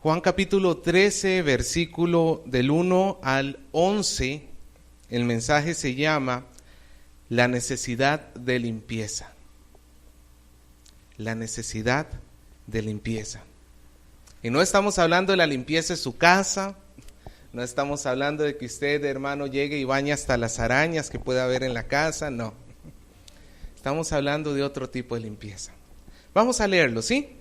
Juan capítulo 13, versículo del 1 al 11, el mensaje se llama la necesidad de limpieza. La necesidad de limpieza. Y no estamos hablando de la limpieza de su casa, no estamos hablando de que usted, hermano, llegue y bañe hasta las arañas que pueda haber en la casa, no. Estamos hablando de otro tipo de limpieza. Vamos a leerlo, ¿sí?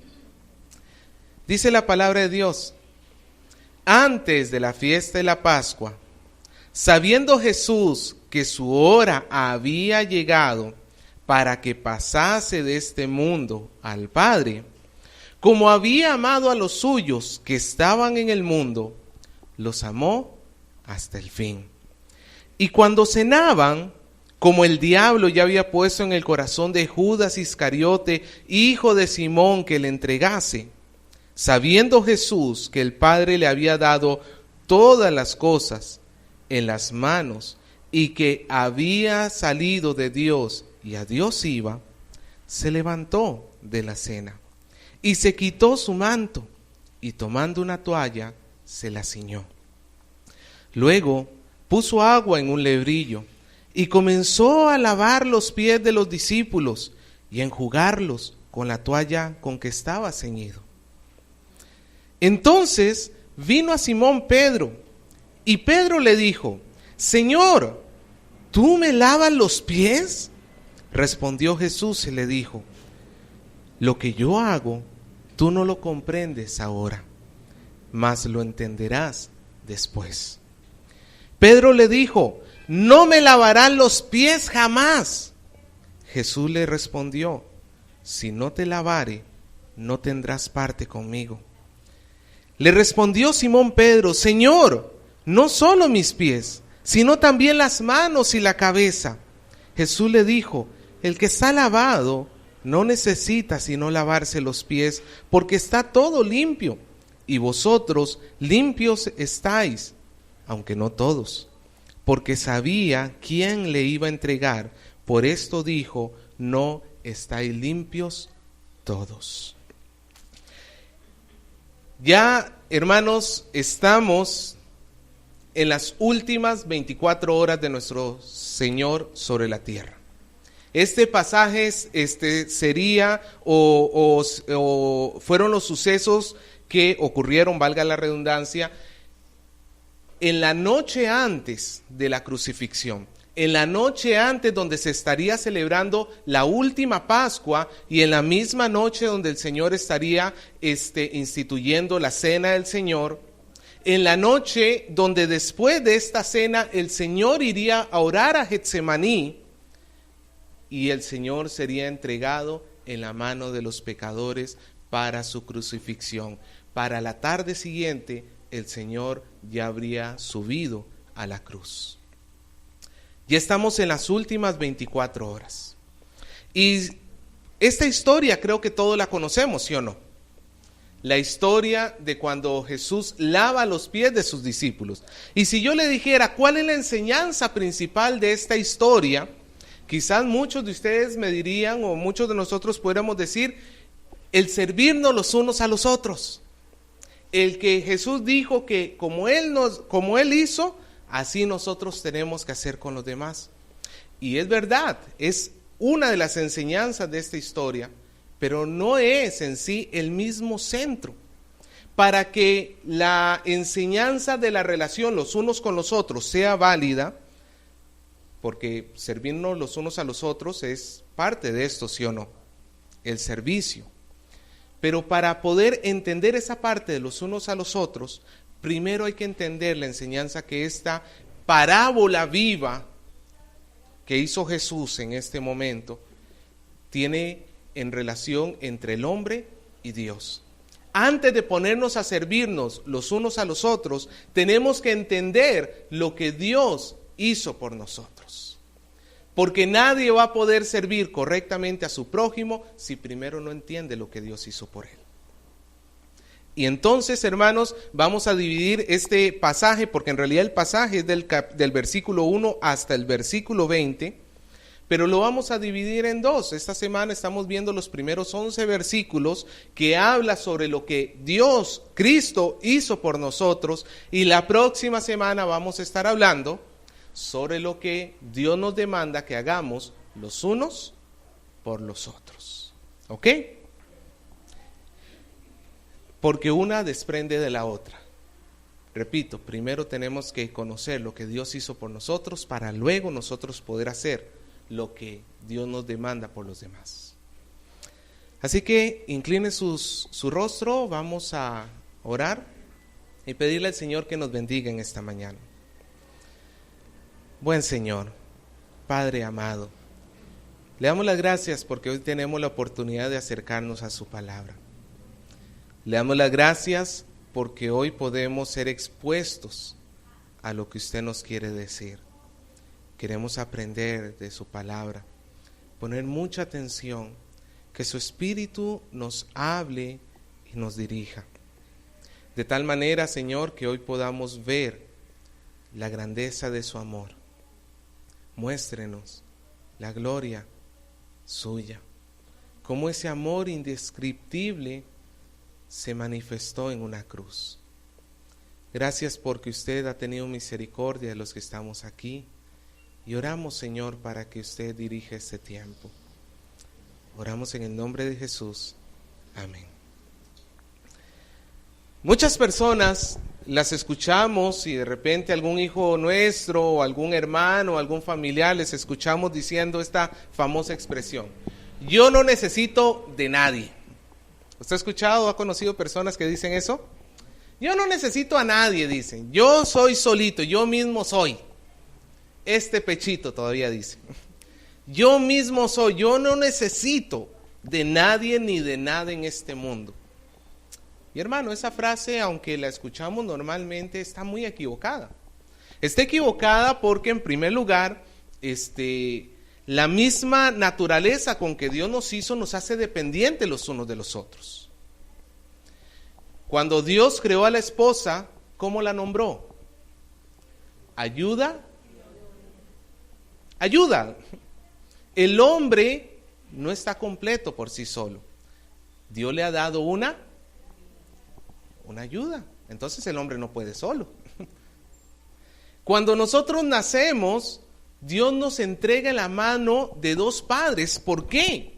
Dice la palabra de Dios: antes de la fiesta de la Pascua, sabiendo Jesús que su hora había llegado para que pasase de este mundo al Padre, como había amado a los suyos que estaban en el mundo, los amó hasta el fin. Y cuando cenaban, como el diablo ya había puesto en el corazón de Judas Iscariote, hijo de Simón, que le entregase, sabiendo Jesús que el Padre le había dado todas las cosas en las manos y que había salido de Dios y a Dios iba, se levantó de la cena y se quitó su manto y tomando una toalla se la ciñó. Luego puso agua en un lebrillo y comenzó a lavar los pies de los discípulos y a enjugarlos con la toalla con que estaba ceñido. Entonces vino a Simón Pedro, y Pedro le dijo: Señor, ¿tú me lavas los pies? Respondió Jesús y le dijo: lo que yo hago, tú no lo comprendes ahora, mas lo entenderás después. Pedro le dijo: no me lavarás los pies jamás. Jesús le respondió: si no te lavare, no tendrás parte conmigo. Le respondió Simón Pedro: Señor, no solo mis pies, sino también las manos y la cabeza. Jesús le dijo: el que está lavado no necesita sino lavarse los pies, porque está todo limpio, y vosotros limpios estáis, aunque no todos. Porque sabía quién le iba a entregar, por esto dijo: no estáis limpios todos. Ya, hermanos, estamos en las últimas 24 horas de nuestro Señor sobre la tierra. Este pasaje sería o fueron los sucesos que ocurrieron, valga la redundancia, en la noche antes de la crucifixión. En la noche antes donde se estaría celebrando la última Pascua y en la misma noche donde el Señor estaría instituyendo la cena del Señor. En la noche donde después de esta cena el Señor iría a orar a Getsemaní y el Señor sería entregado en la mano de los pecadores para su crucifixión. Para la tarde siguiente el Señor ya habría subido a la cruz. Ya estamos en las últimas 24 horas. Y esta historia creo que todos la conocemos, ¿sí o no? La historia de cuando Jesús lava los pies de sus discípulos. Y si yo le dijera cuál es la enseñanza principal de esta historia, quizás muchos de ustedes me dirían, o muchos de nosotros podríamos decir, el servirnos los unos a los otros. El que Jesús dijo que como Él hizo, así nosotros tenemos que hacer con los demás. Y es verdad, es una de las enseñanzas de esta historia, pero no es en sí el mismo centro. Para que la enseñanza de la relación los unos con los otros sea válida, porque servirnos los unos a los otros es parte de esto, ¿sí o no? El servicio. Pero para poder entender esa parte de los unos a los otros, primero hay que entender la enseñanza que esta parábola viva que hizo Jesús en este momento tiene en relación entre el hombre y Dios. Antes de ponernos a servirnos los unos a los otros, tenemos que entender lo que Dios hizo por nosotros. Porque nadie va a poder servir correctamente a su prójimo si primero no entiende lo que Dios hizo por él. Y entonces, hermanos, vamos a dividir este pasaje, porque en realidad el pasaje es del versículo 1 hasta el versículo 20, pero lo vamos a dividir en dos. Esta semana estamos viendo los primeros 11 versículos que habla sobre lo que Dios, Cristo, hizo por nosotros, y la próxima semana vamos a estar hablando sobre lo que Dios nos demanda que hagamos los unos por los otros. ¿Ok? Porque una desprende de la otra. Repito, primero tenemos que conocer lo que Dios hizo por nosotros para luego nosotros poder hacer lo que Dios nos demanda por los demás. Así que incline su rostro, vamos a orar y pedirle al Señor que nos bendiga en esta mañana. Buen Señor, Padre amado, le damos las gracias porque hoy tenemos la oportunidad de acercarnos a su palabra. Le damos las gracias porque hoy podemos ser expuestos a lo que usted nos quiere decir. Queremos aprender de su palabra, poner mucha atención, que su Espíritu nos hable y nos dirija. De tal manera, Señor, que hoy podamos ver la grandeza de su amor. Muéstrenos la gloria suya, cómo ese amor indescriptible se manifestó en una cruz. Gracias porque usted ha tenido misericordia de los que estamos aquí. Y oramos, Señor, para que usted dirija este tiempo. Oramos en el nombre de Jesús. Amén. Muchas personas las escuchamos y de repente algún hijo nuestro o algún hermano o algún familiar les escuchamos diciendo esta famosa expresión: yo no necesito de nadie. ¿Usted ha escuchado o ha conocido personas que dicen eso? Yo no necesito a nadie, dicen. Yo soy solito, yo mismo soy. Este pechito todavía dice. Yo mismo soy, yo no necesito de nadie ni de nada en este mundo. Y hermano, esa frase, aunque la escuchamos normalmente, está muy equivocada. Está equivocada porque, en primer lugar, la misma naturaleza con que Dios nos hizo nos hace dependientes los unos de los otros. Cuando Dios creó a la esposa, ¿cómo la nombró? Ayuda. El hombre no está completo por sí solo. Dios le ha dado una ayuda. Entonces el hombre no puede solo. Cuando nosotros nacemos, Dios nos entrega en la mano de dos padres. ¿Por qué?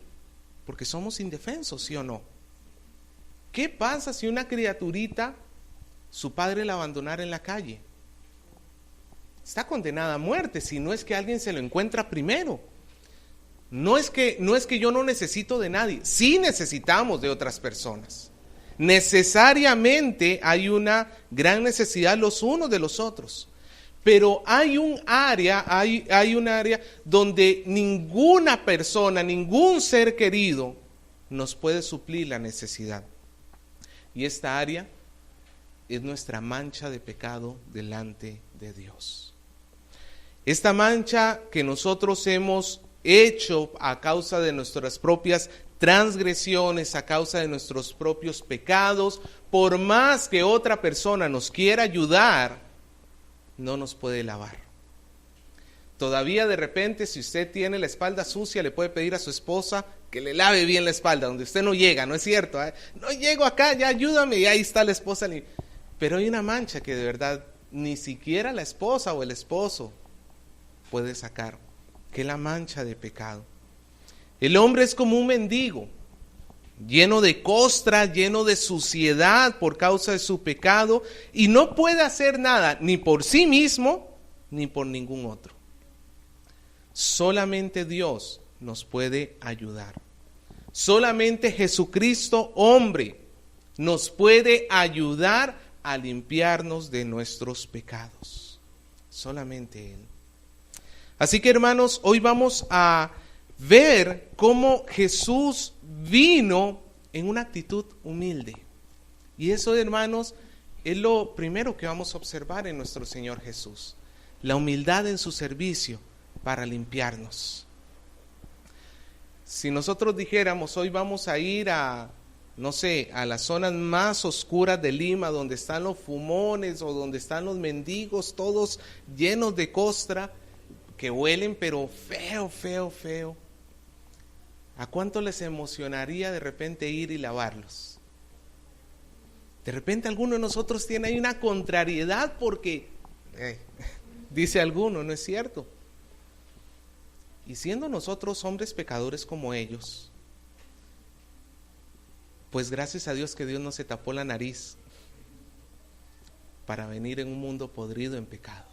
Porque somos indefensos, ¿sí o no? ¿Qué pasa si una criaturita, su padre la abandonara en la calle? Está condenada a muerte, si no es que alguien se lo encuentra primero. No es que yo no necesito de nadie, sí necesitamos de otras personas. Necesariamente hay una gran necesidad los unos de los otros. Pero hay un área donde ninguna persona, ningún ser querido nos puede suplir la necesidad. Y esta área es nuestra mancha de pecado delante de Dios. Esta mancha que nosotros hemos hecho a causa de nuestras propias transgresiones, a causa de nuestros propios pecados, por más que otra persona nos quiera ayudar, no nos puede lavar. Todavía de repente, si usted tiene la espalda sucia, le puede pedir a su esposa que le lave bien la espalda, donde usted no llega, ¿no es cierto? No llego acá, ya ayúdame, y ahí está la esposa. Pero hay una mancha que de verdad ni siquiera la esposa o el esposo puede sacar, que es la mancha de pecado. El hombre es como un mendigo, lleno de costra, lleno de suciedad por causa de su pecado, y no puede hacer nada, ni por sí mismo, ni por ningún otro. Solamente Dios nos puede ayudar. Solamente Jesucristo, hombre, nos puede ayudar a limpiarnos de nuestros pecados. Solamente Él. Así que, hermanos, hoy vamos a ver cómo Jesús vino en una actitud humilde. Y eso, hermanos, es lo primero que vamos a observar en nuestro Señor Jesús. La humildad en su servicio para limpiarnos. Si nosotros dijéramos, hoy vamos a ir a las zonas más oscuras de Lima, donde están los fumones o donde están los mendigos, todos llenos de costra, que huelen pero feo, feo, feo. ¿A cuánto les emocionaría de repente ir y lavarlos? De repente alguno de nosotros tiene ahí una contrariedad porque, dice alguno, no es cierto. Y siendo nosotros hombres pecadores como ellos, pues gracias a Dios que Dios no se tapó la nariz para venir en un mundo podrido en pecado.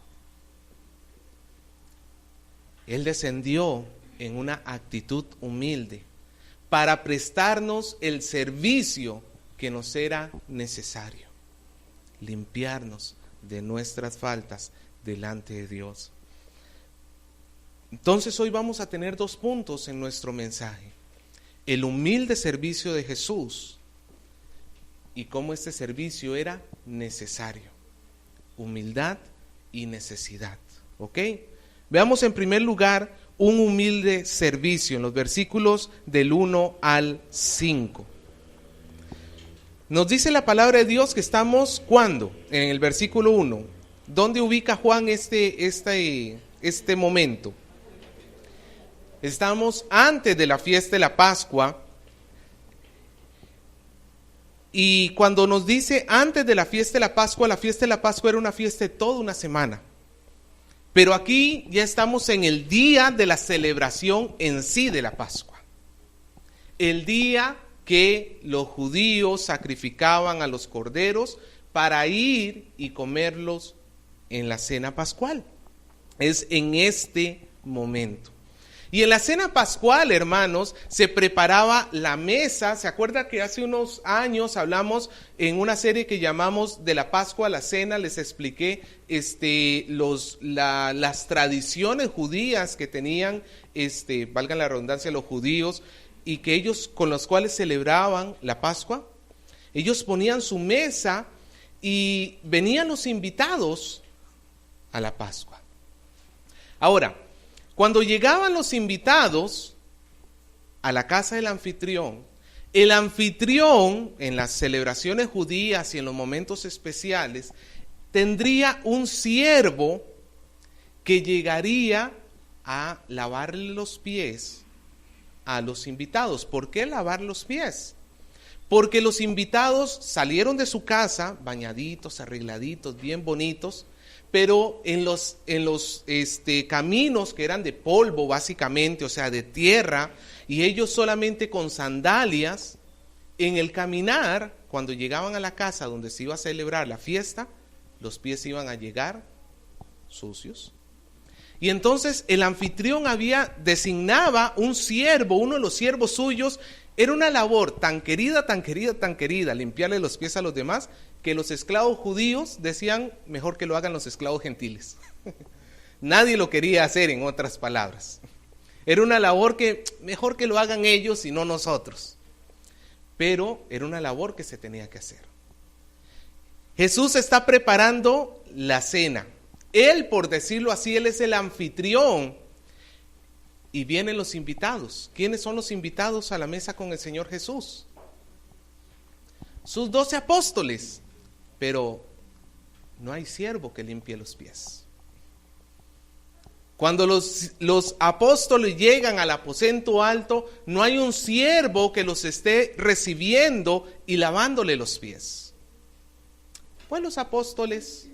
Él descendió en una actitud humilde para prestarnos el servicio que nos era necesario, limpiarnos de nuestras faltas delante de Dios. Entonces hoy vamos a tener 2 puntos en nuestro mensaje: el humilde servicio de Jesús y cómo este servicio era necesario. Humildad y necesidad. ¿Ok? Veamos en primer lugar un humilde servicio en los versículos del 1 al 5. Nos dice la palabra de Dios que estamos, ¿cuándo? En el versículo 1. ¿Dónde ubica Juan este momento? Estamos antes de la fiesta de la Pascua. Y cuando nos dice antes de la fiesta de la Pascua era una fiesta de toda una semana. Pero aquí ya estamos en el día de la celebración en sí de la Pascua. El día que los judíos sacrificaban a los corderos para ir y comerlos en la cena pascual. Es en este momento. Y en la cena pascual, hermanos, se preparaba la mesa. ¿Se acuerda que hace unos años hablamos en una serie que llamamos de la Pascua a la cena? Les expliqué las tradiciones judías que tenían, valga la redundancia, los judíos, y que ellos con los cuales celebraban la Pascua. Ellos ponían su mesa y venían los invitados a la Pascua. Ahora, cuando llegaban los invitados a la casa del anfitrión, el anfitrión en las celebraciones judías y en los momentos especiales tendría un siervo que llegaría a lavarle los pies a los invitados. ¿Por qué lavar los pies? Porque los invitados salieron de su casa bañaditos, arregladitos, bien bonitos, pero en los caminos que eran de polvo básicamente, o sea, de tierra, y ellos solamente con sandalias, en el caminar, cuando llegaban a la casa donde se iba a celebrar la fiesta, los pies iban a llegar sucios. Y entonces el anfitrión designaba un siervo, uno de los siervos suyos. Era una labor tan querida, limpiarle los pies a los demás, que los esclavos judíos decían, mejor que lo hagan los esclavos gentiles. Nadie lo quería hacer, en otras palabras. Era una labor que mejor que lo hagan ellos y no nosotros. Pero era una labor que se tenía que hacer. Jesús está preparando la cena. Él, por decirlo así, él es el anfitrión. Y vienen los invitados. ¿Quiénes son los invitados a la mesa con el Señor Jesús? Sus 12 apóstoles. Pero no hay siervo que limpie los pies. Cuando los apóstoles llegan al aposento alto, no hay un siervo que los esté recibiendo y lavándole los pies. Pues los apóstoles,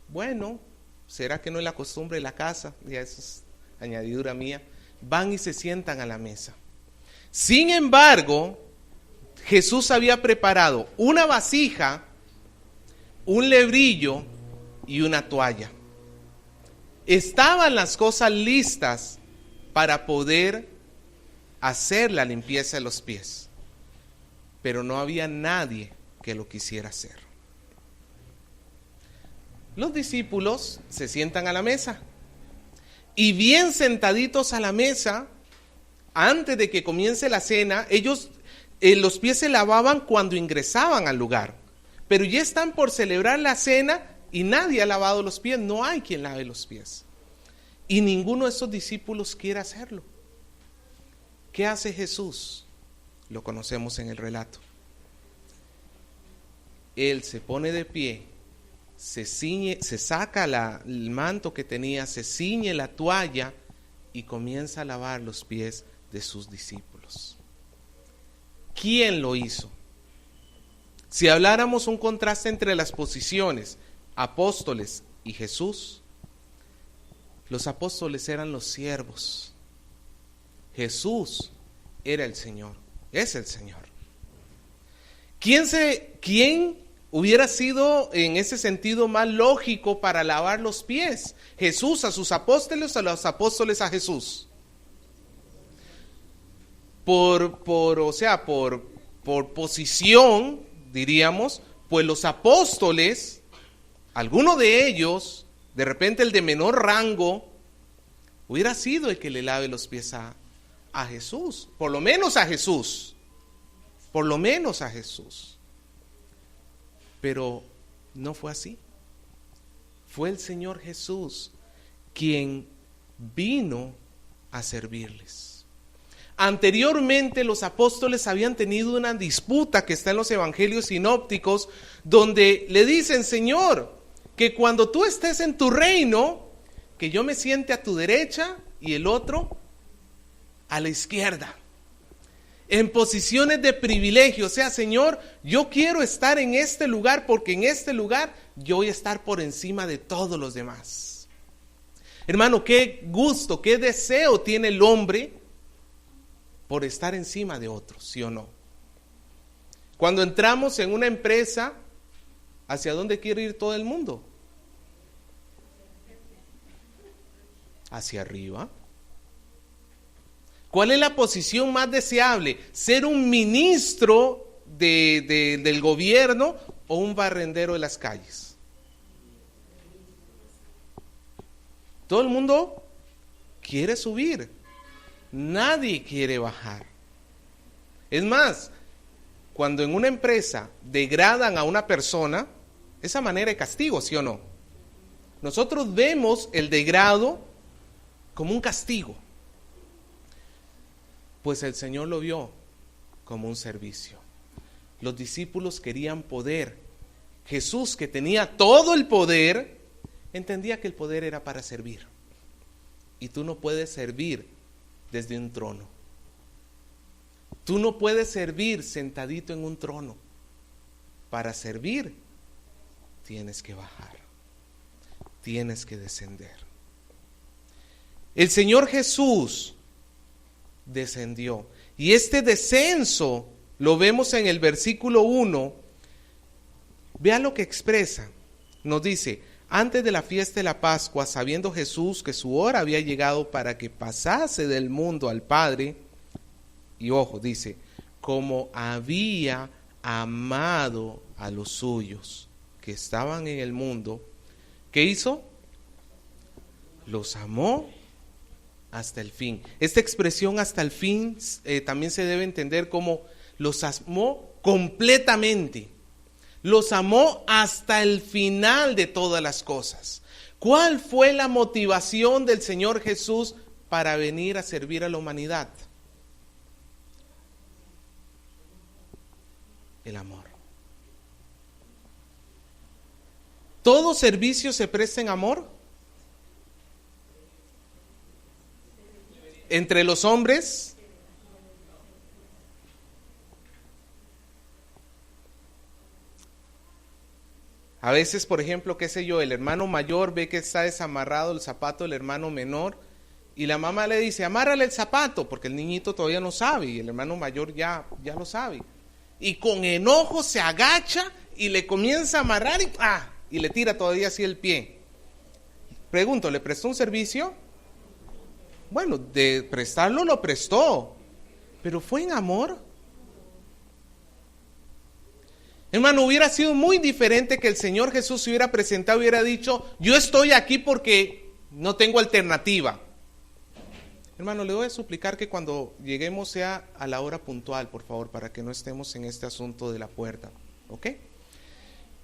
bueno, ¿será que no es la costumbre de la casa? Ya eso es añadidura mía. Van y se sientan a la mesa. Sin embargo, Jesús había preparado una vasija, un lebrillo y una toalla. Estaban las cosas listas para poder hacer la limpieza de los pies, pero no había nadie que lo quisiera hacer. Los discípulos se sientan a la mesa. Y bien sentaditos a la mesa, antes de que comience la cena, ellos los pies se lavaban cuando ingresaban al lugar. Pero ya están por celebrar la cena y nadie ha lavado los pies, no hay quien lave los pies. Y ninguno de esos discípulos quiere hacerlo. ¿Qué hace Jesús? Lo conocemos en el relato. Él se pone de pie se ciñe, se saca el manto que tenía, se ciñe la toalla y comienza a lavar los pies de sus discípulos. ¿Quién lo hizo? Si habláramos un contraste entre las posiciones, apóstoles y Jesús, los apóstoles eran los siervos. Jesús era el Señor, es el Señor. ¿Quién hubiera sido en ese sentido más lógico para lavar los pies? ¿Jesús a sus apóstoles o los apóstoles a Jesús? Por posición, diríamos, pues los apóstoles, alguno de ellos, de repente el de menor rango, hubiera sido el que le lave los pies a Jesús, por lo menos a Jesús, pero no fue así. Fue el Señor Jesús quien vino a servirles. Anteriormente los apóstoles habían tenido una disputa que está en los evangelios sinópticos, donde le dicen: Señor, que cuando tú estés en tu reino, que yo me siente a tu derecha y el otro a la izquierda, en posiciones de privilegio. O sea, Señor, yo quiero estar en este lugar porque en este lugar yo voy a estar por encima de todos los demás. Hermano, qué gusto, qué deseo tiene el hombre por estar encima de otros, ¿sí o no? Cuando entramos en una empresa, ¿hacia dónde quiere ir todo el mundo? Hacia arriba. ¿Cuál es la posición más deseable? ¿Ser un ministro del gobierno o un barrendero de las calles? Todo el mundo quiere subir, nadie quiere bajar. Es más, cuando en una empresa degradan a una persona, esa manera de castigo, ¿sí o no? Nosotros vemos el degrado como un castigo. Pues el Señor lo vio como un servicio. Los discípulos querían poder. Jesús, que tenía todo el poder, entendía que el poder era para servir. Y tú no puedes servir desde un trono. Tú no puedes servir sentadito en un trono. Para servir, tienes que bajar. Tienes que descender. El Señor Jesús descendió. Y este descenso lo vemos en el versículo 1. Vea lo que expresa. Nos dice: antes de la fiesta de la Pascua, sabiendo Jesús que su hora había llegado para que pasase del mundo al Padre, y ojo, dice, como había amado a los suyos que estaban en el mundo, ¿qué hizo? Los amó hasta el fin. Esta expresión hasta el fin también se debe entender como los amó completamente. Los amó hasta el final de todas las cosas. ¿Cuál fue la motivación del Señor Jesús para venir a servir a la humanidad? El amor. ¿Todo servicio se presta en amor? Entre los hombres, a veces, por ejemplo, qué sé yo, el hermano mayor ve que está desamarrado el zapato del hermano menor y la mamá le dice: amárrale el zapato, porque el niñito todavía no sabe y el hermano mayor ya lo sabe. Y con enojo se agacha y le comienza a amarrar y le tira todavía así el pie. Pregunto, ¿le prestó un servicio? Bueno, de prestarlo lo prestó, pero ¿fue en amor? Hermano, hubiera sido muy diferente que el Señor Jesús se hubiera presentado y hubiera dicho: yo estoy aquí porque no tengo alternativa. Hermano, le voy a suplicar que cuando lleguemos sea a la hora puntual, por favor, para que no estemos en este asunto de la puerta, ¿ok?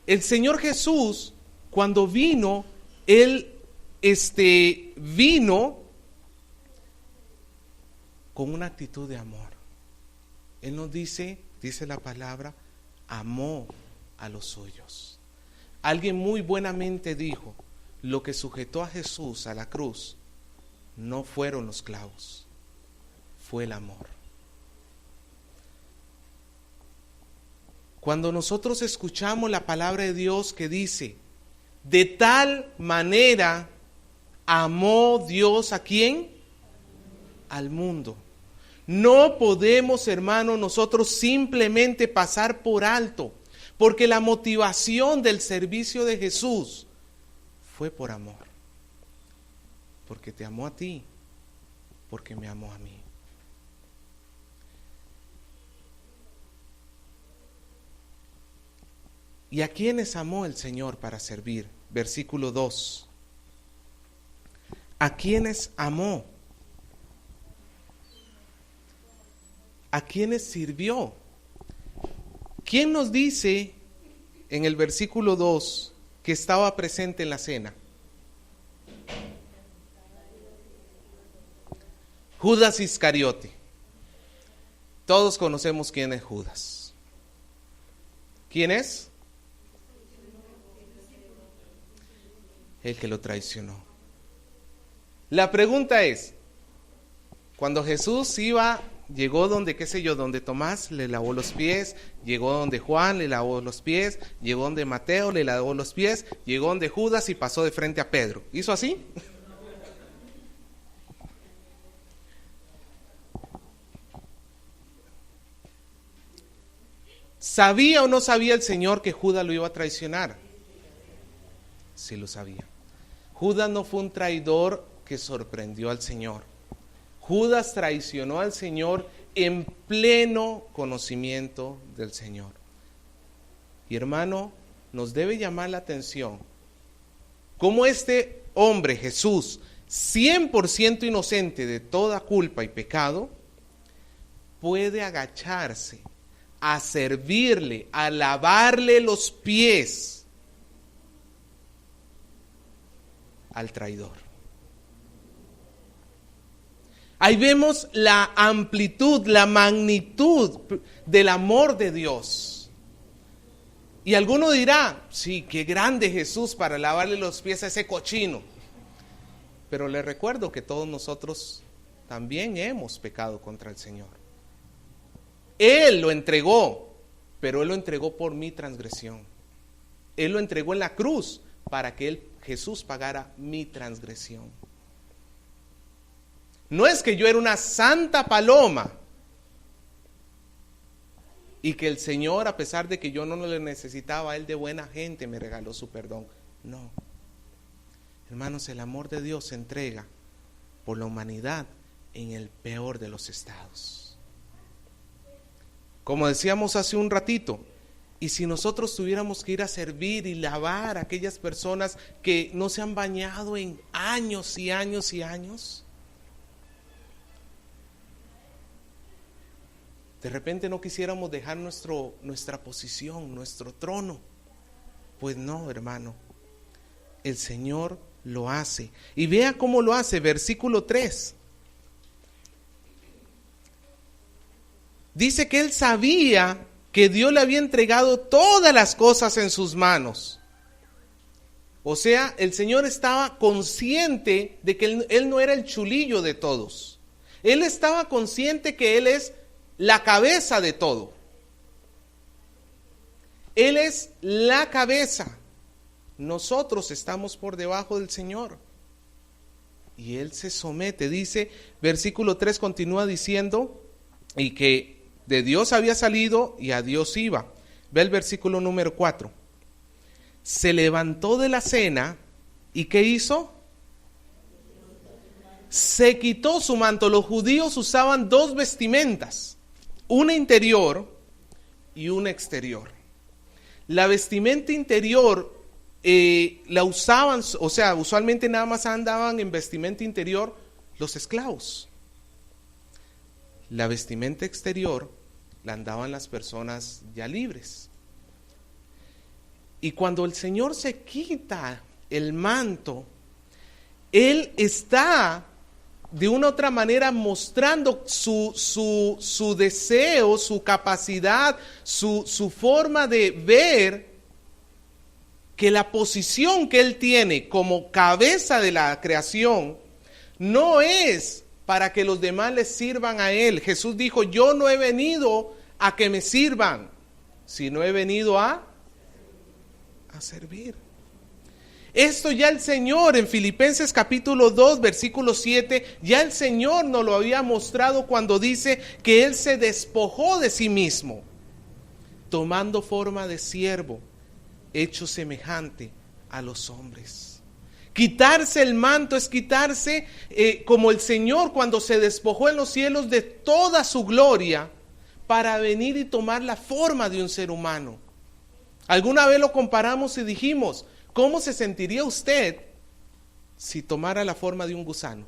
El Señor Jesús, cuando vino, Él vino con una actitud de amor. Él nos dice la palabra, amó a los suyos. Alguien muy buenamente dijo, lo que sujetó a Jesús a la cruz no fueron los clavos, fue el amor. Cuando nosotros escuchamos la palabra de Dios que dice, de tal manera amó Dios ¿a quién? Al mundo. No podemos, hermano, nosotros simplemente pasar por alto, porque la motivación del servicio de Jesús fue por amor. Porque te amó a ti, porque me amó a mí. ¿Y a quiénes amó el Señor para servir? Versículo 2. ¿A quiénes amó? ¿A quiénes sirvió? ¿Quién nos dice en el versículo 2 que estaba presente en la cena? Judas Iscariote. Todos conocemos quién es Judas. ¿Quién es? El que lo traicionó. La pregunta es, cuando Jesús llegó donde, qué sé yo, donde Tomás le lavó los pies, llegó donde Juan le lavó los pies, llegó donde Mateo le lavó los pies, llegó donde Judas y pasó de frente a Pedro. ¿Hizo así? ¿Sabía o no sabía el Señor que Judas lo iba a traicionar? Sí lo sabía. Judas no fue un traidor que sorprendió al Señor. Judas traicionó al Señor en pleno conocimiento del Señor. Y hermano, nos debe llamar la atención cómo este hombre, Jesús, 100% inocente de toda culpa y pecado, puede agacharse a servirle, a lavarle los pies al traidor. Ahí vemos la amplitud, la magnitud del amor de Dios. Y alguno dirá, sí, qué grande Jesús para lavarle los pies a ese cochino. Pero le recuerdo que todos nosotros también hemos pecado contra el Señor. Él lo entregó, pero Él lo entregó por mi transgresión. Él lo entregó en la cruz para que Jesús pagara mi transgresión. No es que yo era una santa paloma y que el Señor, a pesar de que yo no le necesitaba a Él de buena gente, me regaló su perdón. No. Hermanos, el amor de Dios se entrega por la humanidad en el peor de los estados. Como decíamos hace un ratito, y si nosotros tuviéramos que ir a servir y lavar a aquellas personas que no se han bañado en años y años y años, de repente no quisiéramos dejar nuestra posición, nuestro trono. Pues no, hermano, el Señor lo hace. Y vea cómo lo hace, versículo 3. Dice que él sabía que Dios le había entregado todas las cosas en sus manos. O sea, el Señor estaba consciente de que él no era el chulillo de todos. Él estaba consciente que Él es la cabeza de todo. Él es la cabeza. Nosotros estamos por debajo del Señor. Y Él se somete. Dice, versículo 3 continúa diciendo, y que de Dios había salido y a Dios iba. Ve el versículo número 4. Se levantó de la cena y ¿qué hizo? Se quitó su manto. Los judíos usaban dos vestimentas, una interior y una exterior. La vestimenta interior la usaban, o sea, usualmente nada más andaban en vestimenta interior los esclavos. La vestimenta exterior la andaban las personas ya libres. Y cuando el Señor se quita el manto, Él está de una u otra manera mostrando su deseo, su capacidad, su forma de ver que la posición que Él tiene como cabeza de la creación no es para que los demás les sirvan a Él. Jesús dijo, yo no he venido a que me sirvan, sino he venido a servir. Esto ya el Señor en Filipenses capítulo 2, versículo 7, ya el Señor nos lo había mostrado cuando dice que Él se despojó de sí mismo, tomando forma de siervo, hecho semejante a los hombres. Quitarse el manto es quitarse como el Señor cuando se despojó en los cielos de toda su gloria para venir y tomar la forma de un ser humano. Alguna vez lo comparamos y dijimos, ¿cómo se sentiría usted si tomara la forma de un gusano?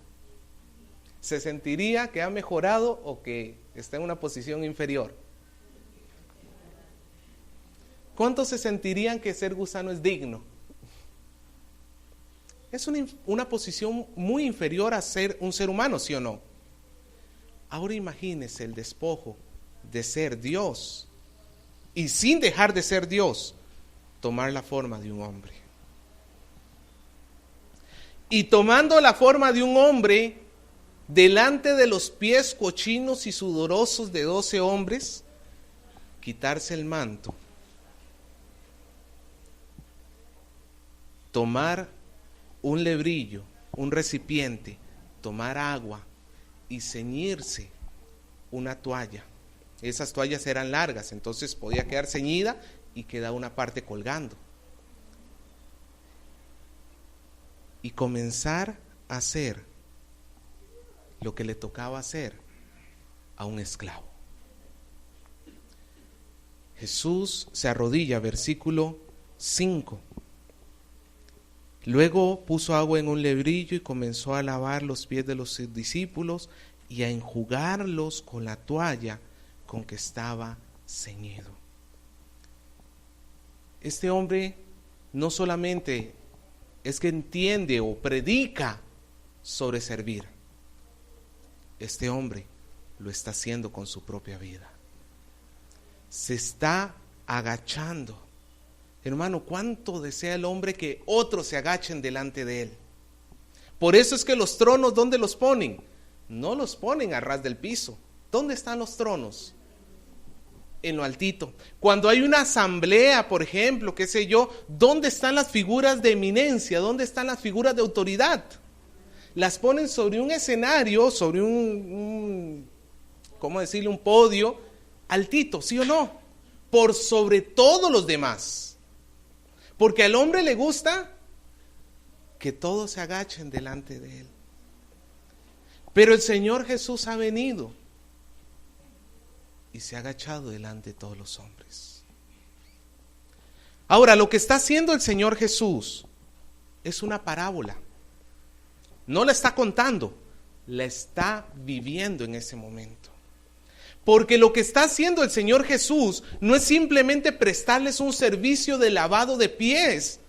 ¿Se sentiría que ha mejorado o que está en una posición inferior? ¿Cuántos se sentirían que ser gusano es digno? Es una posición muy inferior a ser un ser humano, ¿sí o no? Ahora imagínese el despojo de ser Dios y sin dejar de ser Dios, tomar la forma de un hombre. Y tomando la forma de un hombre, delante de los pies cochinos y sudorosos de 12 hombres, quitarse el manto, tomar un lebrillo, un recipiente, tomar agua y ceñirse una toalla. Esas toallas eran largas, entonces podía quedar ceñida y quedaba una parte colgando. Y comenzar a hacer lo que le tocaba hacer a un esclavo. Jesús se arrodilla, versículo 5. Luego puso agua en un lebrillo y comenzó a lavar los pies de los discípulos y a enjugarlos con la toalla con que estaba ceñido. Este hombre no solamente es que entiende o predica sobre servir. Este hombre lo está haciendo con su propia vida. Se está agachando. Hermano, ¿cuánto desea el hombre que otros se agachen delante de él? Por eso es que los tronos, ¿dónde los ponen? No los ponen a ras del piso. ¿Dónde están los tronos? En lo altito. Cuando hay una asamblea, por ejemplo, qué sé yo, ¿dónde están las figuras de eminencia? ¿Dónde están las figuras de autoridad? Las ponen sobre un escenario, sobre ¿cómo decirle? Un podio altito, ¿sí o no? Por sobre todos los demás. Porque al hombre le gusta que todos se agachen delante de él. Pero el Señor Jesús ha venido y se ha agachado delante de todos los hombres. Ahora, lo que está haciendo el Señor Jesús es una parábola. No la está contando, la está viviendo en ese momento. Porque lo que está haciendo el Señor Jesús no es simplemente prestarles un servicio de lavado de pies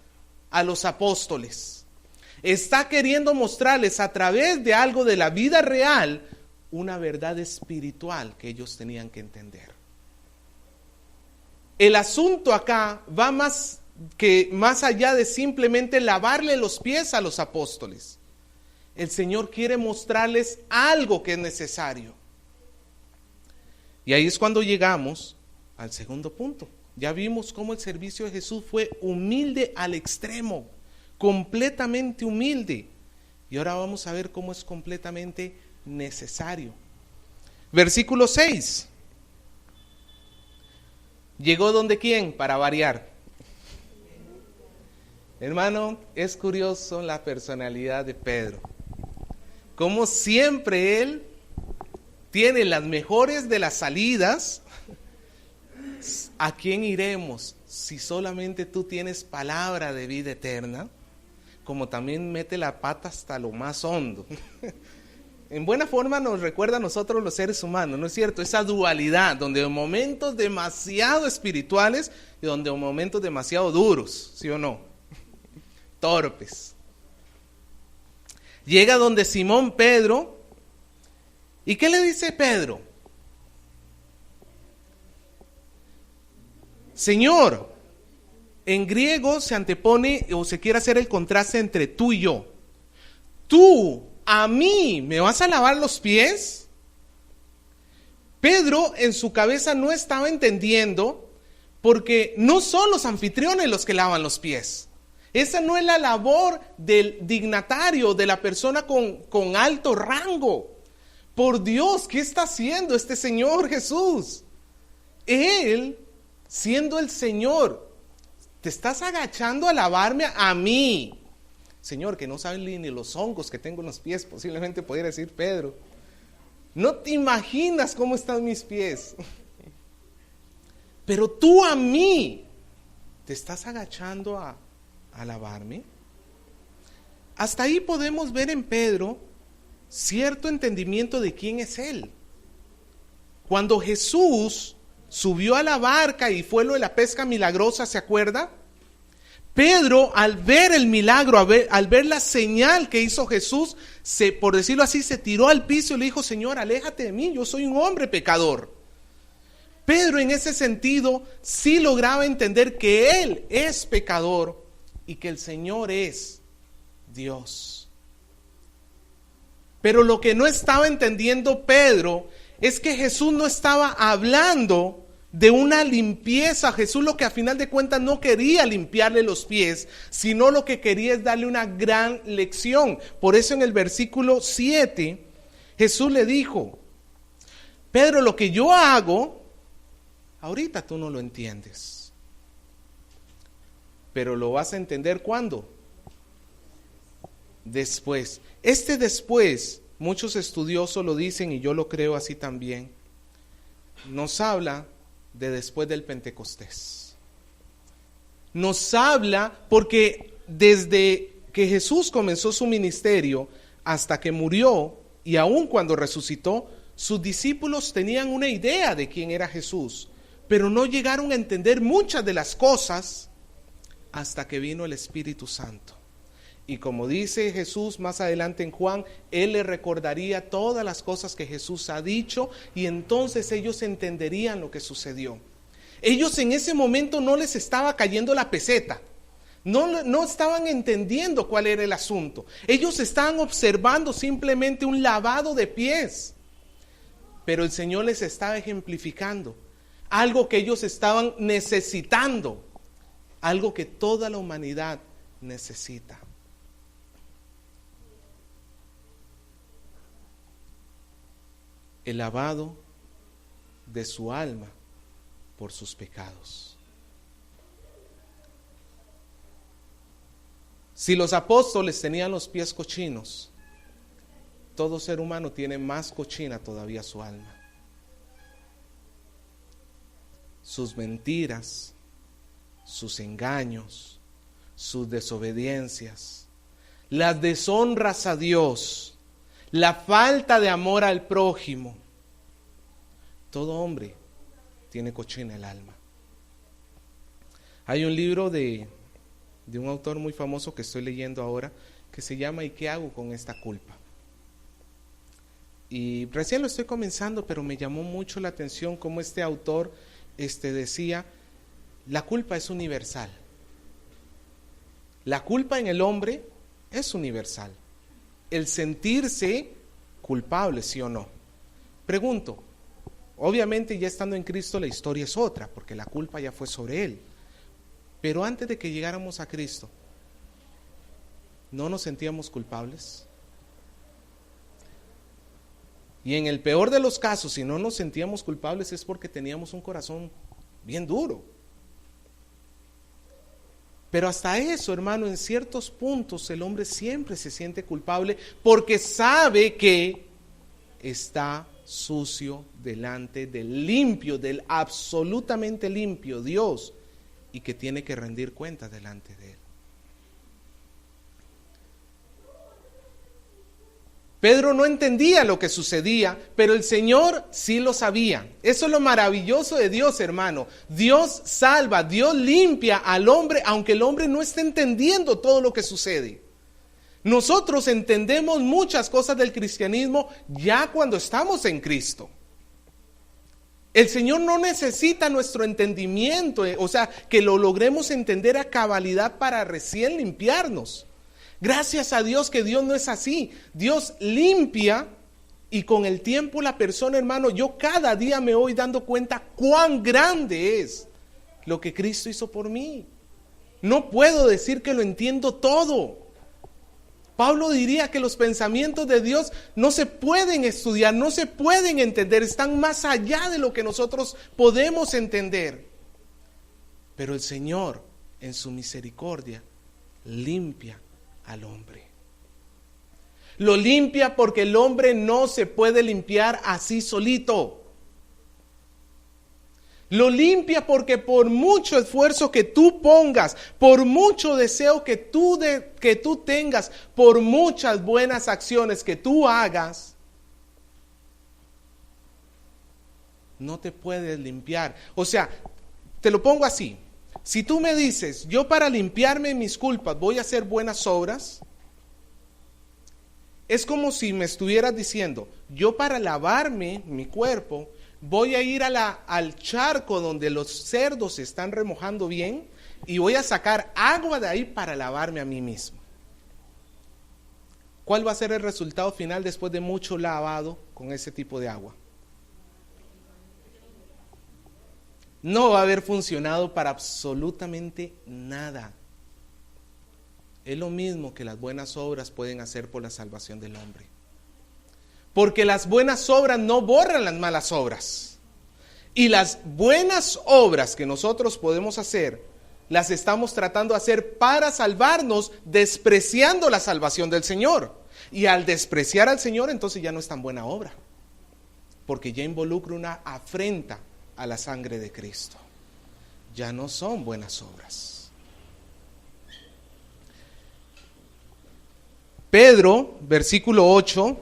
a los apóstoles. Está queriendo mostrarles a través de algo de la vida real una verdad espiritual que ellos tenían que entender. El asunto acá va más allá de simplemente lavarle los pies a los apóstoles. El Señor quiere mostrarles algo que es necesario. Y ahí es cuando llegamos al segundo punto. Ya vimos cómo el servicio de Jesús fue humilde al extremo, completamente humilde. Y ahora vamos a ver cómo es completamente necesario. Versículo 6. ¿Llegó donde quién? Para variar. Hermano, es curioso la personalidad de Pedro. Como siempre él tiene las mejores de las salidas. ¿A quién iremos si solamente tú tienes palabra de vida eterna? Como también mete la pata hasta lo más hondo. En buena forma nos recuerda a nosotros los seres humanos, ¿no es cierto? Esa dualidad, donde hay momentos demasiado espirituales y donde hay momentos demasiado duros, ¿sí o no? Torpes. Llega donde Simón Pedro. ¿Y qué le dice Pedro? Señor, En griego se antepone o se quiere hacer el contraste entre tú y yo. Tú, a mí, ¿me vas a lavar los pies? Pedro en su cabeza no estaba entendiendo, porque no son los anfitriones los que lavan los pies. Esa no es la labor del dignatario, de la persona con alto rango. Por Dios, ¿qué está haciendo este Señor Jesús? Él, siendo el Señor, te estás agachando a lavarme a mí. Señor, que no saben ni los hongos que tengo en los pies, posiblemente pudiera decir Pedro. No te imaginas cómo están mis pies. Pero tú a mí, ¿te estás agachando a lavarme? Hasta ahí podemos ver en Pedro cierto entendimiento de quién es él. Cuando Jesús subió a la barca y fue lo de la pesca milagrosa, ¿se acuerda? Pedro, al ver el milagro, al ver la señal que hizo Jesús, por decirlo así, se tiró al piso y le dijo: Señor, aléjate de mí, yo soy un hombre pecador. Pedro en ese sentido sí lograba entender que él es pecador y que el Señor es Dios. Pero lo que no estaba entendiendo Pedro es que Jesús no estaba hablando de una limpieza. Jesús, lo que a final de cuentas no quería limpiarle los pies, sino lo que quería es darle una gran lección. Por eso en el versículo 7 Jesús le dijo: Pedro, lo que yo hago, ahorita tú no lo entiendes, pero lo vas a entender ¿cuándo? Después. Este después, muchos estudiosos lo dicen y yo lo creo así también, nos habla de después del Pentecostés. Nos habla porque desde que Jesús comenzó su ministerio hasta que murió y aún cuando resucitó, sus discípulos tenían una idea de quién era Jesús, pero no llegaron a entender muchas de las cosas hasta que vino el Espíritu Santo. Y como dice Jesús más adelante en Juan, Él le recordaría todas las cosas que Jesús ha dicho y entonces ellos entenderían lo que sucedió. Ellos en ese momento no les estaba cayendo la peseta, no estaban entendiendo cuál era el asunto. Ellos estaban observando simplemente un lavado de pies, pero el Señor les estaba ejemplificando algo que ellos estaban necesitando, algo que toda la humanidad necesita. El lavado de su alma por sus pecados. Si los apóstoles tenían los pies cochinos, todo ser humano tiene más cochina todavía su alma. Sus mentiras, sus engaños, sus desobediencias, las deshonras a Dios, la falta de amor al prójimo. Todo hombre tiene cochina el alma. Hay un libro de un autor muy famoso que estoy leyendo ahora que se llama ¿Y qué hago con esta culpa? Y recién lo estoy comenzando, pero me llamó mucho la atención cómo este autor decía: la culpa es universal. La culpa en el hombre es universal. El sentirse culpable, ¿sí o no? Pregunto, obviamente ya estando en Cristo la historia es otra, porque la culpa ya fue sobre Él. Pero antes de que llegáramos a Cristo, ¿no nos sentíamos culpables? Y en el peor de los casos, si no nos sentíamos culpables es porque teníamos un corazón bien duro. Pero hasta eso, hermano, en ciertos puntos el hombre siempre se siente culpable porque sabe que está sucio delante del limpio, del absolutamente limpio Dios, y que tiene que rendir cuentas delante de Él. Pedro no entendía lo que sucedía, pero el Señor sí lo sabía. Eso es lo maravilloso de Dios, hermano. Dios salva, Dios limpia al hombre, aunque el hombre no esté entendiendo todo lo que sucede. Nosotros entendemos muchas cosas del cristianismo ya cuando estamos en Cristo. El Señor no necesita nuestro entendimiento, o sea, que lo logremos entender a cabalidad para recién limpiarnos. Gracias a Dios que Dios no es así. Dios limpia y con el tiempo la persona, hermano, yo cada día me voy dando cuenta cuán grande es lo que Cristo hizo por mí. No puedo decir que lo entiendo todo. Pablo diría que los pensamientos de Dios no se pueden estudiar, no se pueden entender, están más allá de lo que nosotros podemos entender. Pero el Señor, en su misericordia, limpia al hombre. Lo limpia porque el hombre no se puede limpiar así solito. Lo limpia porque por mucho esfuerzo que tú pongas, por mucho deseo que tú tengas, por muchas buenas acciones que tú hagas, no te puedes limpiar. O sea, te lo pongo así. Si tú me dices, yo para limpiarme mis culpas voy a hacer buenas obras, es como si me estuvieras diciendo, yo para lavarme mi cuerpo voy a ir al charco donde los cerdos se están remojando bien y voy a sacar agua de ahí para lavarme a mí mismo. ¿Cuál va a ser el resultado final después de mucho lavado con ese tipo de agua? No va a haber funcionado para absolutamente nada. Es lo mismo que las buenas obras pueden hacer por la salvación del hombre. Porque las buenas obras no borran las malas obras. Y las buenas obras que nosotros podemos hacer, las estamos tratando de hacer para salvarnos, despreciando la salvación del Señor. Y al despreciar al Señor, entonces ya no es tan buena obra. Porque ya involucra una afrenta a la sangre de Cristo. Ya no son buenas obras. Pedro, versículo 8,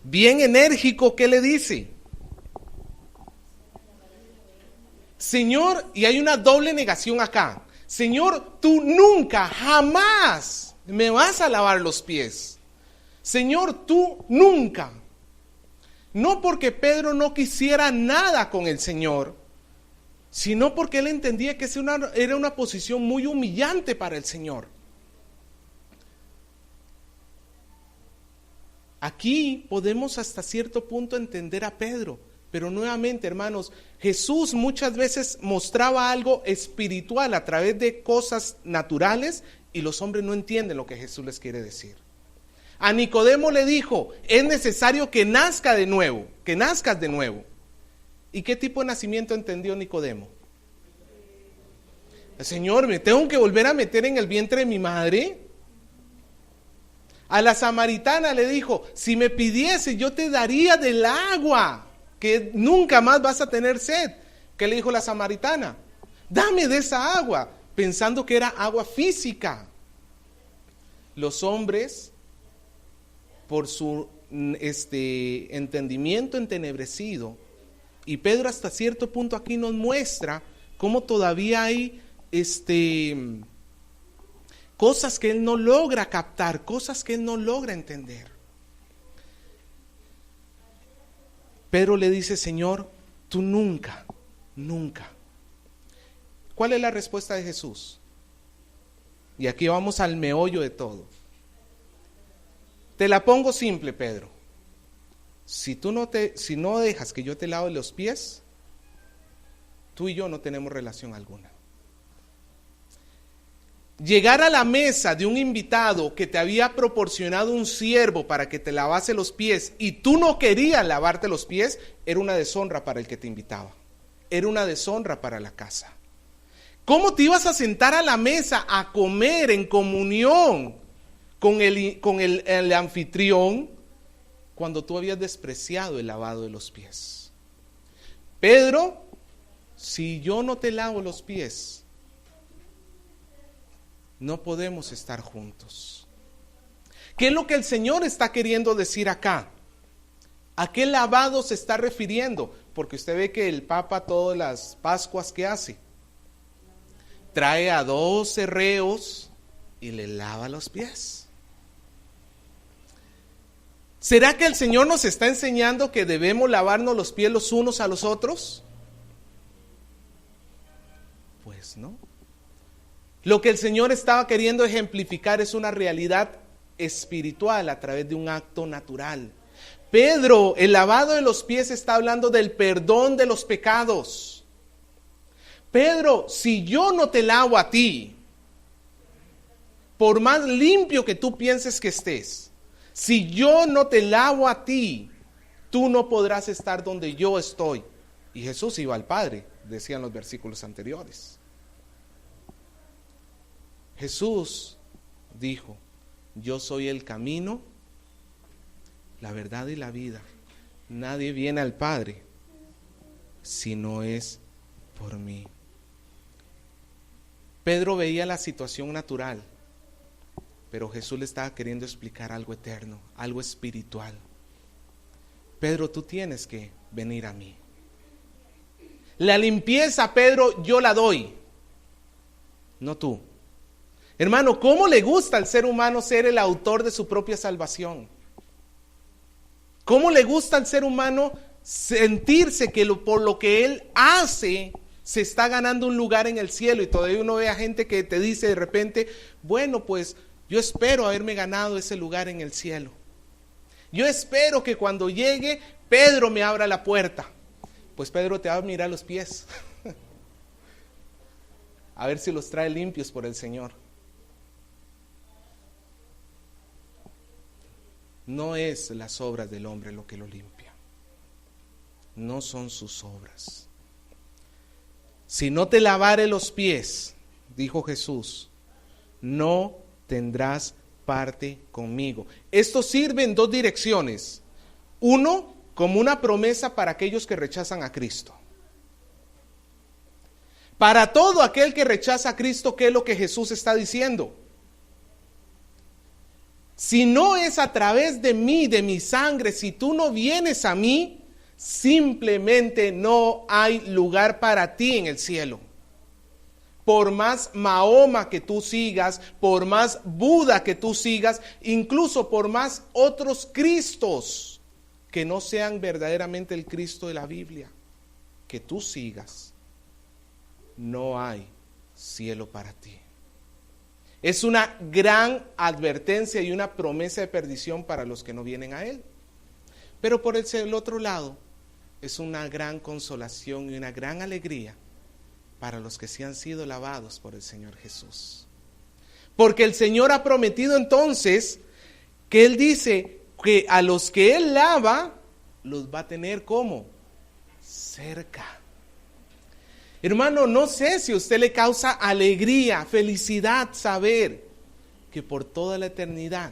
bien enérgico, ¿qué le dice? Señor, y hay una doble negación acá. Señor, tú nunca, jamás me vas a lavar los pies. Señor, tú nunca. No porque Pedro no quisiera nada con el Señor, sino porque él entendía que era una posición muy humillante para el Señor. Aquí podemos hasta cierto punto entender a Pedro, pero nuevamente, hermanos, Jesús muchas veces mostraba algo espiritual a través de cosas naturales y los hombres no entienden lo que Jesús les quiere decir. A Nicodemo le dijo, es necesario que nazca de nuevo, que nazcas de nuevo. ¿Y qué tipo de nacimiento entendió Nicodemo? Señor, ¿me tengo que volver a meter en el vientre de mi madre? A la samaritana le dijo, si me pidiese yo te daría del agua, que nunca más vas a tener sed. ¿Qué le dijo la samaritana? Dame de esa agua, pensando que era agua física. Los hombres, por su entendimiento entenebrecido, y Pedro hasta cierto punto aquí nos muestra cómo todavía hay cosas que él no logra captar, cosas que él no logra entender. Pedro le dice, Señor, tú nunca, nunca. ¿Cuál es la respuesta de Jesús? Y aquí vamos al meollo de todo. Te la pongo simple, Pedro. Si no dejas que yo te lave los pies, tú y yo no tenemos relación alguna. Llegar a la mesa de un invitado que te había proporcionado un siervo para que te lavase los pies y tú no querías lavarte los pies, era una deshonra para el que te invitaba. Era una deshonra para la casa. ¿Cómo te ibas a sentar a la mesa a comer en comunión con el anfitrión cuando tú habías despreciado el lavado de los pies? Pedro, si yo no te lavo los pies, no podemos estar juntos. ¿Qué es lo que el Señor está queriendo decir acá? ¿A qué lavado se está refiriendo? Porque usted ve que el Papa todas las Pascuas que hace, trae a 12 reos y le lava los pies. ¿Será que el Señor nos está enseñando que debemos lavarnos los pies los unos a los otros? Pues no. Lo que el Señor estaba queriendo ejemplificar es una realidad espiritual a través de un acto natural. Pedro, el lavado de los pies está hablando del perdón de los pecados. Pedro, si yo no te lavo a ti, por más limpio que tú pienses que estés, si yo no te lavo a ti, tú no podrás estar donde yo estoy. Y Jesús iba al Padre, decían los versículos anteriores. Jesús dijo, yo soy el camino, la verdad y la vida. Nadie viene al Padre si no es por mí. Pedro veía la situación natural, pero Jesús le estaba queriendo explicar algo eterno, algo espiritual. Pedro, tú tienes que venir a mí. La limpieza, Pedro, yo la doy, no tú. Hermano, ¿cómo le gusta al ser humano ser el autor de su propia salvación? ¿Cómo le gusta al ser humano sentirse que por lo que él hace se está ganando un lugar en el cielo? Y todavía uno ve a gente que te dice de repente, bueno, pues yo espero haberme ganado ese lugar en el cielo. Yo espero que cuando llegue, Pedro me abra la puerta. Pues Pedro te va a mirar los pies. A ver si los trae limpios por el Señor. No es las obras del hombre lo que lo limpia. No son sus obras. Si no te lavare los pies, dijo Jesús, no tendrás parte conmigo. Esto sirve en dos direcciones. Uno, como una promesa para aquellos que rechazan a Cristo. Para todo aquel que rechaza a Cristo, ¿qué es lo que Jesús está diciendo? Si no es a través de mí, de mi sangre, si tú no vienes a mí, simplemente no hay lugar para ti en el cielo. Por más Mahoma que tú sigas, por más Buda que tú sigas, incluso por más otros Cristos que no sean verdaderamente el Cristo de la Biblia, que tú sigas, no hay cielo para ti. Es una gran advertencia y una promesa de perdición para los que no vienen a Él. Pero por el otro lado, es una gran consolación y una gran alegría para los que sí han sido lavados por el Señor Jesús. Porque el Señor ha prometido entonces que Él dice que a los que Él lava, los va a tener ¿cómo? Cerca. Hermano, no sé si a usted le causa alegría, felicidad saber que por toda la eternidad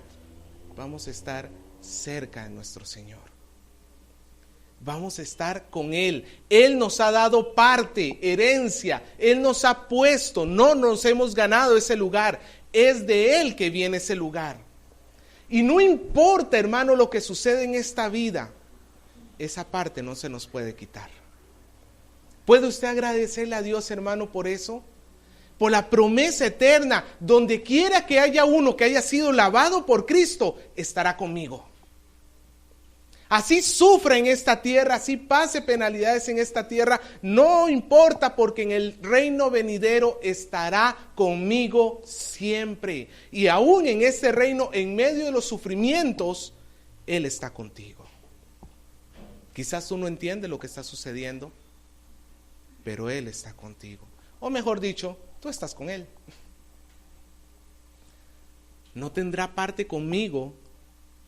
vamos a estar cerca de nuestro Señor. Vamos a estar con Él. Él nos ha dado parte, herencia. Él nos ha puesto, no nos hemos ganado ese lugar. Es de Él que viene ese lugar. Y no importa, hermano, lo que sucede en esta vida, esa parte no se nos puede quitar. ¿Puede usted agradecerle a Dios, hermano, por eso? Por la promesa eterna, donde quiera que haya uno que haya sido lavado por Cristo, estará conmigo. Así sufra en esta tierra, así pase penalidades en esta tierra, no importa, porque en el reino venidero estará conmigo siempre. Y aún en ese reino, en medio de los sufrimientos, Él está contigo. Quizás tú no entiendes lo que está sucediendo, pero Él está contigo. O mejor dicho, tú estás con Él. No tendrá parte conmigo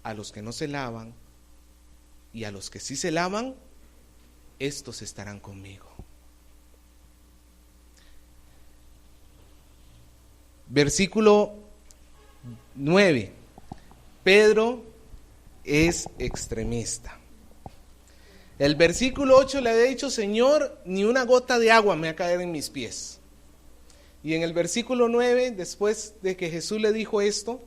a los que no se lavan, y a los que sí se lavan, estos estarán conmigo. Versículo 9. Pedro es extremista. El versículo 8 le había dicho, Señor, ni una gota de agua me va a caer en mis pies. Y en el versículo 9, después de que Jesús le dijo esto,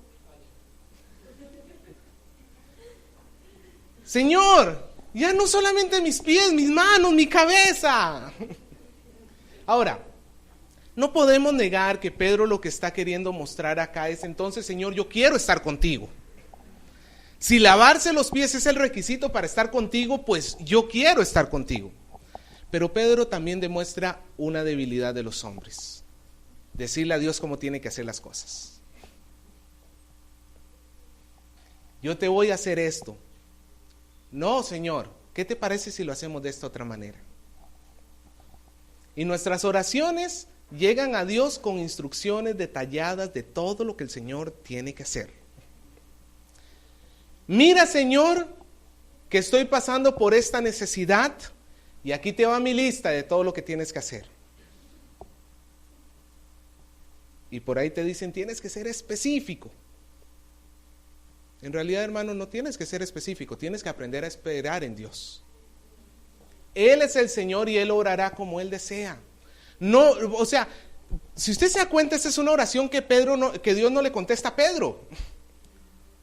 Señor, ya no solamente mis pies, mis manos, mi cabeza. Ahora, no podemos negar que Pedro lo que está queriendo mostrar acá es, entonces, Señor, yo quiero estar contigo. Si lavarse los pies es el requisito para estar contigo, pues yo quiero estar contigo. Pero Pedro también demuestra una debilidad de los hombres. Decirle a Dios cómo tiene que hacer las cosas. Yo te voy a hacer esto. No, Señor, ¿qué te parece si lo hacemos de esta otra manera? Y nuestras oraciones llegan a Dios con instrucciones detalladas de todo lo que el Señor tiene que hacer. Mira, Señor, que estoy pasando por esta necesidad y aquí te va mi lista de todo lo que tienes que hacer. Y por ahí te dicen, tienes que ser específico. En realidad, hermano, no tienes que ser específico, tienes que aprender a esperar en Dios. Él es el Señor y Él orará como Él desea. No, o sea, si usted se da cuenta, esta es una oración que Dios no le contesta a Pedro.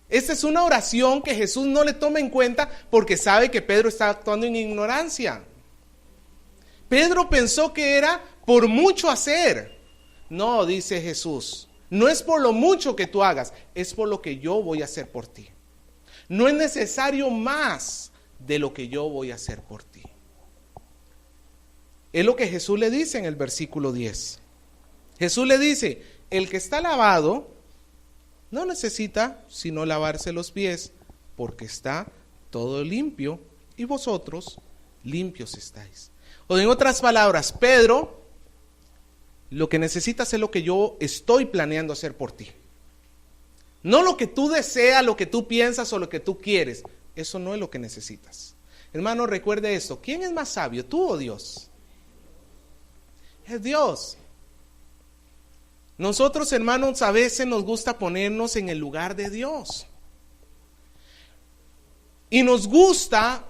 Esta es una oración que Jesús no le toma en cuenta porque sabe que Pedro está actuando en ignorancia. Pedro pensó que era por mucho hacer. No, dice Jesús, no es por lo mucho que tú hagas, es por lo que yo voy a hacer por ti. No es necesario más de lo que yo voy a hacer por ti. Es lo que Jesús le dice en el versículo 10. Jesús le dice, el que está lavado no necesita sino lavarse los pies, porque está todo limpio y vosotros limpios estáis. O en otras palabras, Pedro, lo que necesitas es lo que yo estoy planeando hacer por ti. No lo que tú deseas, lo que tú piensas o lo que tú quieres. Eso no es lo que necesitas. Hermano, recuerde esto. ¿Quién es más sabio, tú o Dios? Es Dios. Nosotros, hermanos, a veces nos gusta ponernos en el lugar de Dios. Y nos gusta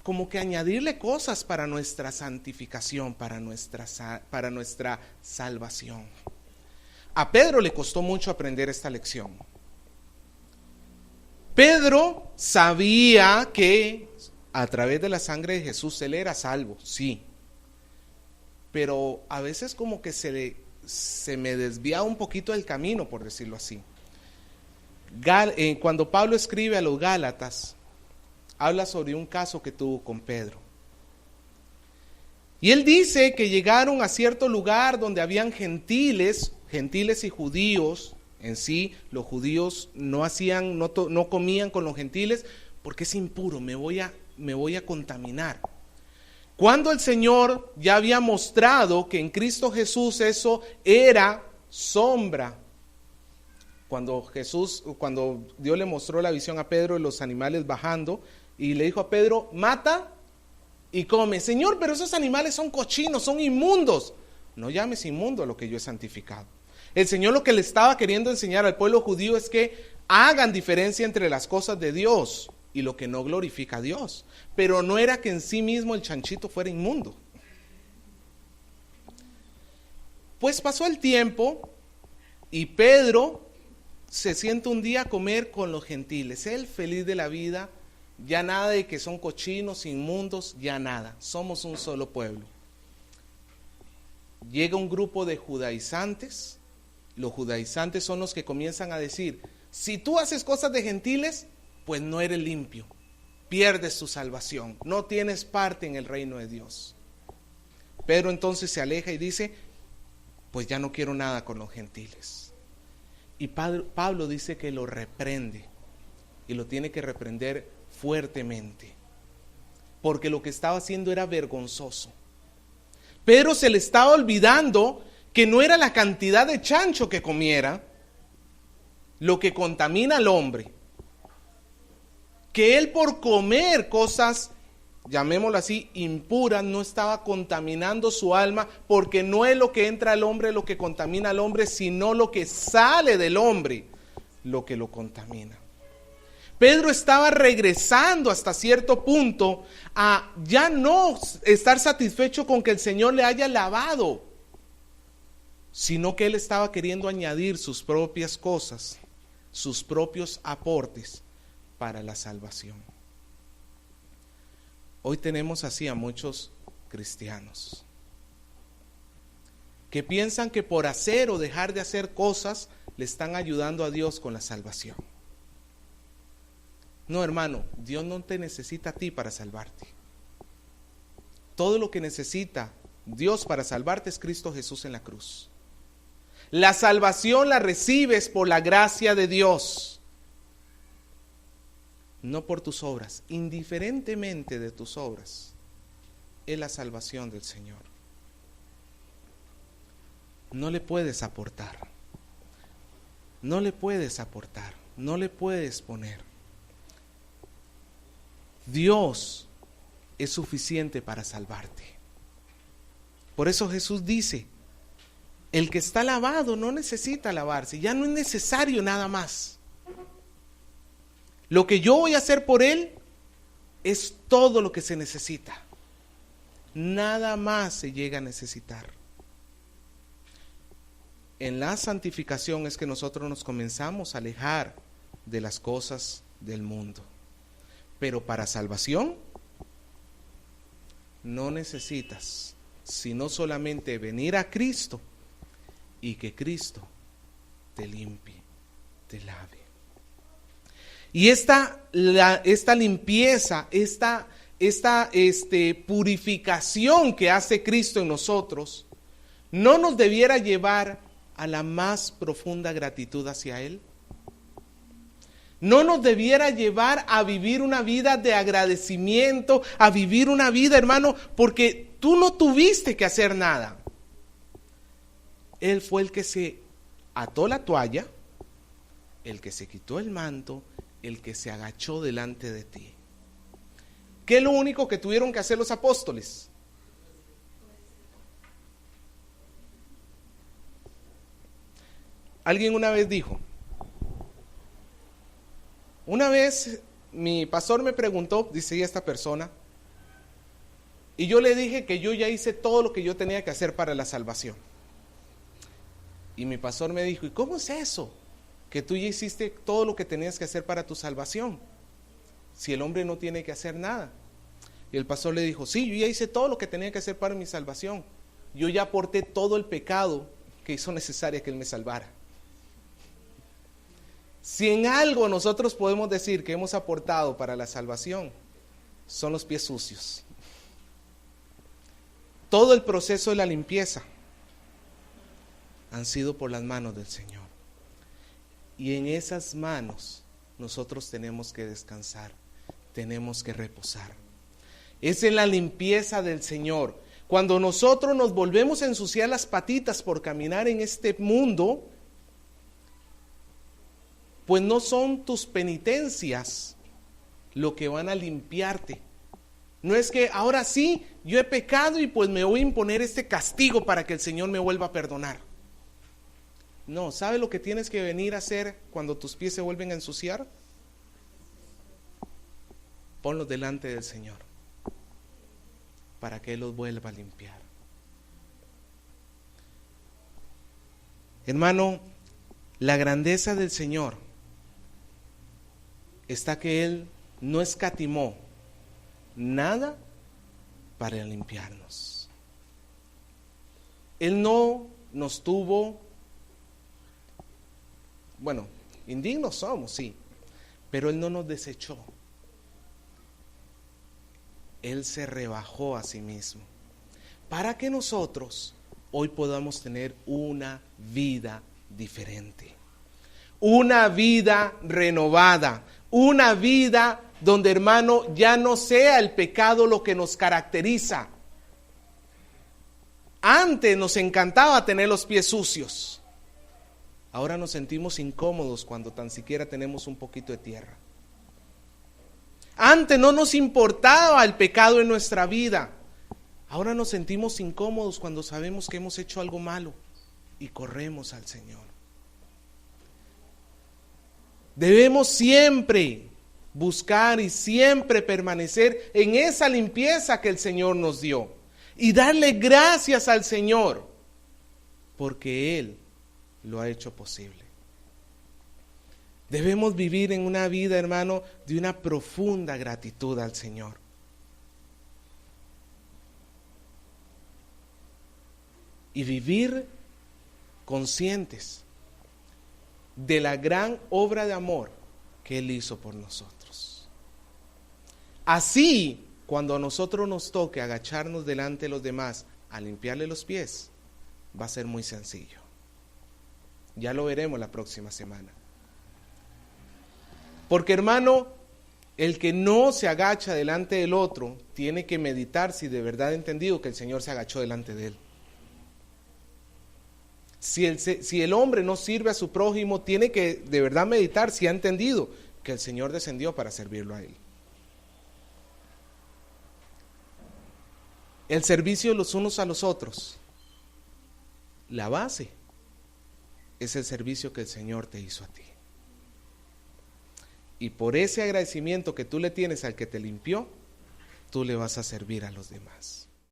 como que añadirle cosas para nuestra santificación, para nuestra salvación. A Pedro le costó mucho aprender esta lección. Pedro sabía que a través de la sangre de Jesús él era salvo, sí. Pero a veces como que se me desvía un poquito del camino, por decirlo así. Cuando Pablo escribe a los Gálatas, habla sobre un caso que tuvo con Pedro. Y él dice que llegaron a cierto lugar donde habían gentiles y judíos. En sí, los judíos no comían con los gentiles porque es impuro, me voy a contaminar. Cuando el Señor ya había mostrado que en Cristo Jesús eso era sombra. Cuando Dios le mostró la visión a Pedro de los animales bajando y le dijo a Pedro, mata y come. Señor, pero esos animales son cochinos, son inmundos. No llames inmundo a lo que yo he santificado. El Señor lo que le estaba queriendo enseñar al pueblo judío es que hagan diferencia entre las cosas de Dios y lo que no glorifica a Dios. Pero no era que en sí mismo el chanchito fuera inmundo. Pues pasó el tiempo y Pedro se sienta un día a comer con los gentiles. Él feliz de la vida, ya nada de que son cochinos, inmundos, ya nada. Somos un solo pueblo. Llega un grupo de judaizantes. Los judaizantes son los que comienzan a decir, si tú haces cosas de gentiles, pues no eres limpio, pierdes tu salvación, no tienes parte en el reino de Dios. Pedro entonces se aleja y dice, pues ya no quiero nada con los gentiles. Y Pablo dice que lo reprende, y lo tiene que reprender fuertemente, porque lo que estaba haciendo era vergonzoso. Pero se le estaba olvidando que no era la cantidad de chancho que comiera lo que contamina al hombre, que él por comer cosas, llamémoslo así, impuras, no estaba contaminando su alma, porque no es lo que entra al hombre lo que contamina al hombre, sino lo que sale del hombre lo que lo contamina. Pedro estaba regresando hasta cierto punto a ya no estar satisfecho con que el Señor le haya lavado, sino que él estaba queriendo añadir sus propias cosas, sus propios aportes para la salvación. Hoy tenemos así a muchos cristianos que piensan que por hacer o dejar de hacer cosas le están ayudando a Dios con la salvación. No, hermano, Dios no te necesita a ti para salvarte. Todo lo que necesita Dios para salvarte es Cristo Jesús en la cruz. La salvación la recibes por la gracia de Dios, no por tus obras. Indiferentemente de tus obras, es la salvación del Señor. No le puedes aportar, no le puedes aportar, no le puedes poner. Dios es suficiente para salvarte. Por eso Jesús dice, el que está lavado no necesita lavarse, ya no es necesario nada más. Lo que yo voy a hacer por él es todo lo que se necesita. Nada más se llega a necesitar. En la santificación es que nosotros nos comenzamos a alejar de las cosas del mundo. Pero para salvación no necesitas sino solamente venir a Cristo y que Cristo te limpie, te lave. Y esta limpieza, esta purificación que hace Cristo en nosotros, no nos debiera llevar a la más profunda gratitud hacia Él. No nos debiera llevar a vivir una vida de agradecimiento, a vivir una vida, hermano, porque tú no tuviste que hacer nada. Él fue el que se ató la toalla, el que se quitó el manto, el que se agachó delante de ti. ¿Qué es lo único que tuvieron que hacer los apóstoles? Alguien una vez dijo, una vez mi pastor me preguntó, dice esta persona, y yo le dije que yo ya hice todo lo que yo tenía que hacer para la salvación. Y mi pastor me dijo, ¿y cómo es eso? Que tú ya hiciste todo lo que tenías que hacer para tu salvación, si el hombre no tiene que hacer nada. Y el pastor le dijo, sí, yo ya hice todo lo que tenía que hacer para mi salvación. Yo ya aporté todo el pecado que hizo necesaria que Él me salvara. Si en algo nosotros podemos decir que hemos aportado para la salvación, son los pies sucios. Todo el proceso de la limpieza han sido por las manos del Señor. Y en esas manos nosotros tenemos que descansar, tenemos que reposar. Es en la limpieza del Señor. Cuando nosotros nos volvemos a ensuciar las patitas por caminar en este mundo, pues no son tus penitencias lo que van a limpiarte. No es que ahora sí, yo he pecado y pues me voy a imponer este castigo para que el Señor me vuelva a perdonar. No, ¿sabe lo que tienes que venir a hacer cuando tus pies se vuelven a ensuciar? Ponlos delante del Señor para que Él los vuelva a limpiar. Hermano, la grandeza del Señor está que Él no escatimó nada para limpiarnos. Él no nos tuvo, bueno, indignos somos, sí, pero Él no nos desechó. Él se rebajó a sí mismo para que nosotros hoy podamos tener una vida diferente, una vida renovada, una vida donde, hermano, ya no sea el pecado lo que nos caracteriza. Antes nos encantaba tener los pies sucios. Ahora nos sentimos incómodos cuando tan siquiera tenemos un poquito de tierra. Antes no nos importaba el pecado en nuestra vida. Ahora nos sentimos incómodos cuando sabemos que hemos hecho algo malo y corremos al Señor. Debemos siempre buscar y siempre permanecer en esa limpieza que el Señor nos dio y darle gracias al Señor porque Él lo ha hecho posible. Debemos vivir en una vida, hermano, de una profunda gratitud al Señor. Y vivir conscientes de la gran obra de amor que Él hizo por nosotros. Así, cuando a nosotros nos toque agacharnos delante de los demás a limpiarle los pies, va a ser muy sencillo. Ya lo veremos la próxima semana. Porque, hermano, el que no se agacha delante del otro tiene que meditar si de verdad ha entendido que el Señor se agachó delante de él. Si el hombre no sirve a su prójimo, tiene que de verdad meditar si ha entendido que el Señor descendió para servirlo a él. El servicio los unos a los otros, la base es el servicio que el Señor te hizo a ti. Y por ese agradecimiento que tú le tienes al que te limpió, tú le vas a servir a los demás.